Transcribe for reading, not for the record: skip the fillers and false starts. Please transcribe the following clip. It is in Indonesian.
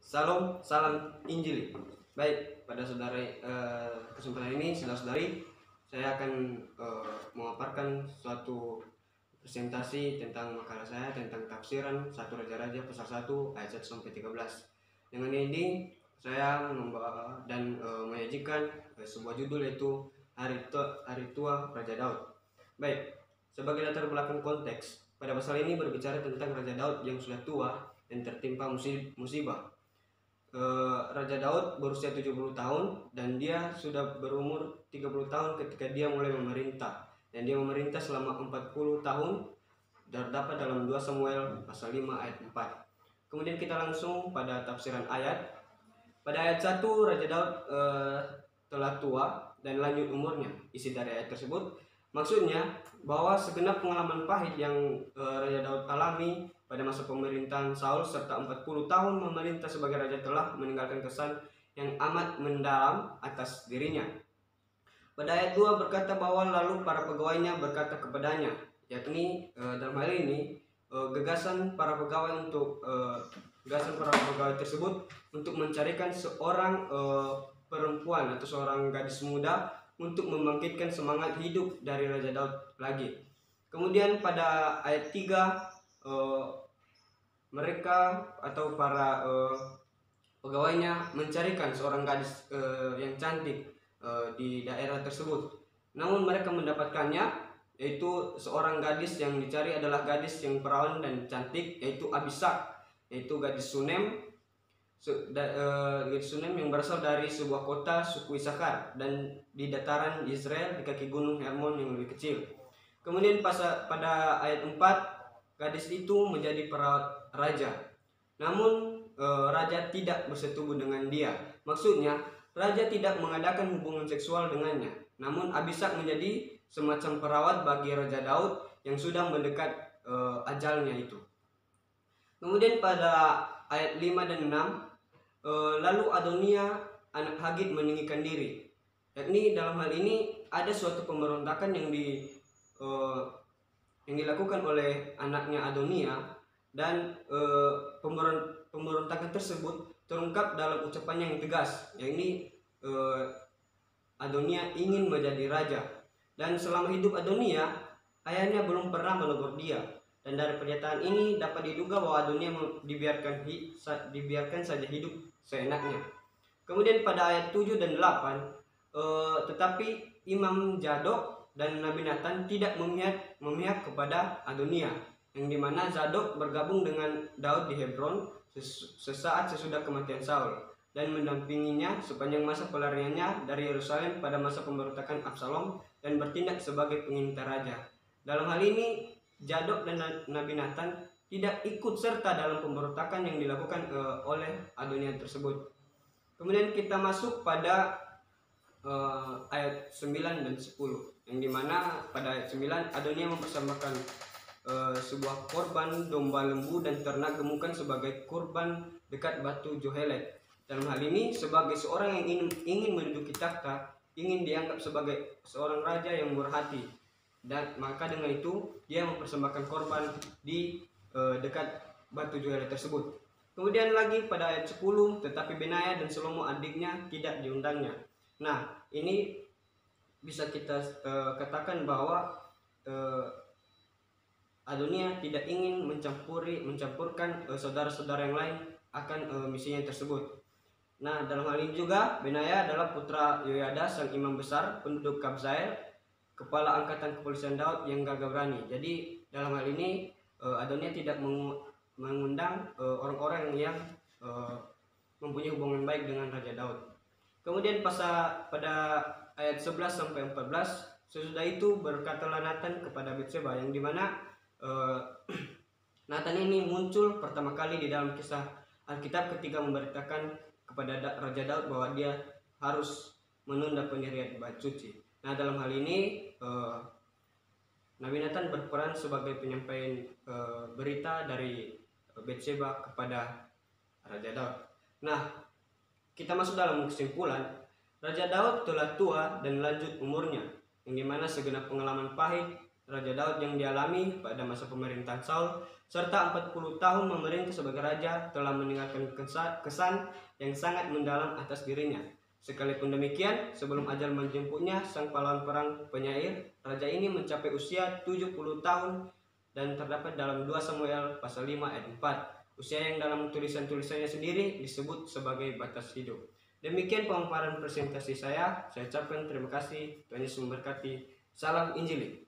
Salam, salam Injili. Baik, pada kesempatan ini, saudara-saudari, saya akan memaparkan suatu presentasi tentang makalah saya tentang tafsiran 1 Raja-Raja pasal 1 ayat 1 sampai 13. Dengan ini saya membawa dan menyajikan sebuah judul, yaitu Hari Tua Raja Daud. Baik, sebagai latar belakang konteks, pada pasal ini berbicara tentang Raja Daud yang sudah tua dan tertimpa musibah. Raja Daud berusia 70 tahun dan dia sudah berumur 30 tahun ketika dia mulai memerintah, dan dia memerintah selama 40 tahun, terdapat dalam 2 Samuel pasal 5 ayat 4. Kemudian kita langsung pada tafsiran ayat. Pada ayat 1, Raja Daud telah tua dan lanjut umurnya. Isi dari ayat tersebut maksudnya bahwa segenap pengalaman pahit yang Raja Daud alami pada masa pemerintahan Saul serta 40 tahun memerintah sebagai raja telah meninggalkan kesan yang amat mendalam atas dirinya. Pada ayat 2 berkata bahwa lalu para pegawainya berkata kepadanya, yakni dalam hal ini gagasan para pegawai tersebut untuk mencarikan seorang perempuan atau seorang gadis muda untuk membangkitkan semangat hidup dari Raja Daud lagi. Kemudian pada ayat 3 mereka atau para pegawainya mencarikan seorang gadis yang cantik di daerah tersebut. Namun mereka mendapatkannya, yaitu seorang gadis yang dicari adalah gadis yang perawan dan cantik, yaitu Abishag, yaitu gadis Sunem yang berasal dari sebuah kota suku Isakar dan di dataran Israel di kaki gunung Hermon yang lebih kecil. Kemudian pada ayat 4, gadis itu menjadi perawat raja. Namun raja tidak bersetubuh dengan dia. Maksudnya raja tidak mengadakan hubungan seksual dengannya. Namun Abishag menjadi semacam perawat bagi Raja Daud yang sudah mendekat ajalnya itu. Kemudian pada ayat 5 dan 6, lalu Adonia anak Hagit meninggikan diri. Yakni dalam hal ini ada suatu pemberontakan yang dilakukan oleh anaknya Adonia, dan pemberontakan tersebut terungkap dalam ucapannya yang tegas, yakni Adonia ingin menjadi raja, dan selama hidup Adonia ayahnya belum pernah menegur dia, dan dari pernyataan ini dapat diduga bahwa Adonia dibiarkan saja hidup seenaknya. Kemudian pada ayat 7 dan 8, tetapi Imam Zadok dan Nabi Nathan tidak memihak kepada Adonia, yang dimana Zadok bergabung dengan Daud di Hebron sesaat sesudah kematian Saul dan mendampinginya sepanjang masa pelariannya dari Yerusalem pada masa pemberontakan Absalom dan bertindak sebagai pengintai raja. Dalam hal ini Zadok dan Nabi Nathan tidak ikut serta dalam pemberontakan yang dilakukan oleh Adonia tersebut. Kemudian kita masuk pada ayat 9 dan 10, yang dimana pada ayat 9 Adonia mempersembahkan sebuah korban domba lembu dan ternak gemukan sebagai korban dekat batu Johelet. Dalam hal ini sebagai seorang yang ingin menduduki takhta, ingin dianggap sebagai seorang raja yang murah hati, dan maka dengan itu dia mempersembahkan korban di dekat batu Johelet tersebut. Kemudian lagi pada ayat 10, tetapi Benaya dan Salomo adiknya tidak diundangnya. Nah, ini bisa kita katakan bahwa Adonia tidak ingin mencampurkan saudara-saudara yang lain akan misinya tersebut. Nah, dalam hal ini juga Benaya adalah putra Yoyada, sang imam besar penduduk Kabzael, kepala angkatan kepolisian Daud yang gagah berani. Jadi dalam hal ini Adonia tidak mengundang orang-orang yang mempunyai hubungan baik dengan Raja Daud. Kemudian pada ayat 11 sampai 14, sesudah itu berkatalah Nathan kepada Batseba, yang dimana Nathan ini muncul pertama kali di dalam kisah Alkitab ketika memberitakan kepada Raja Daud bahwa dia harus menunda pendirian bait suci. Nah, dalam hal ini Nabi Nathan berperan sebagai penyampaian berita dari Batseba kepada Raja Daud. Nah, kita masuk dalam kesimpulan. Raja Daud telah tua dan lanjut umurnya, yang dimana segenap pengalaman pahit Raja Daud yang dialami pada masa pemerintahan Saul, serta 40 tahun memerintah sebagai raja telah meninggalkan kesan yang sangat mendalam atas dirinya. Sekalipun demikian, sebelum ajal menjemputnya, sang pahlawan perang penyair, raja ini mencapai usia 70 tahun dan terdapat dalam 2 Samuel pasal 5 ayat 4. Usia yang dalam tulisan-tulisannya sendiri disebut sebagai batas hidup. Demikian pemaparan presentasi saya. Saya ucapkan terima kasih. Tuhan Yesus memberkati. Salam Injili.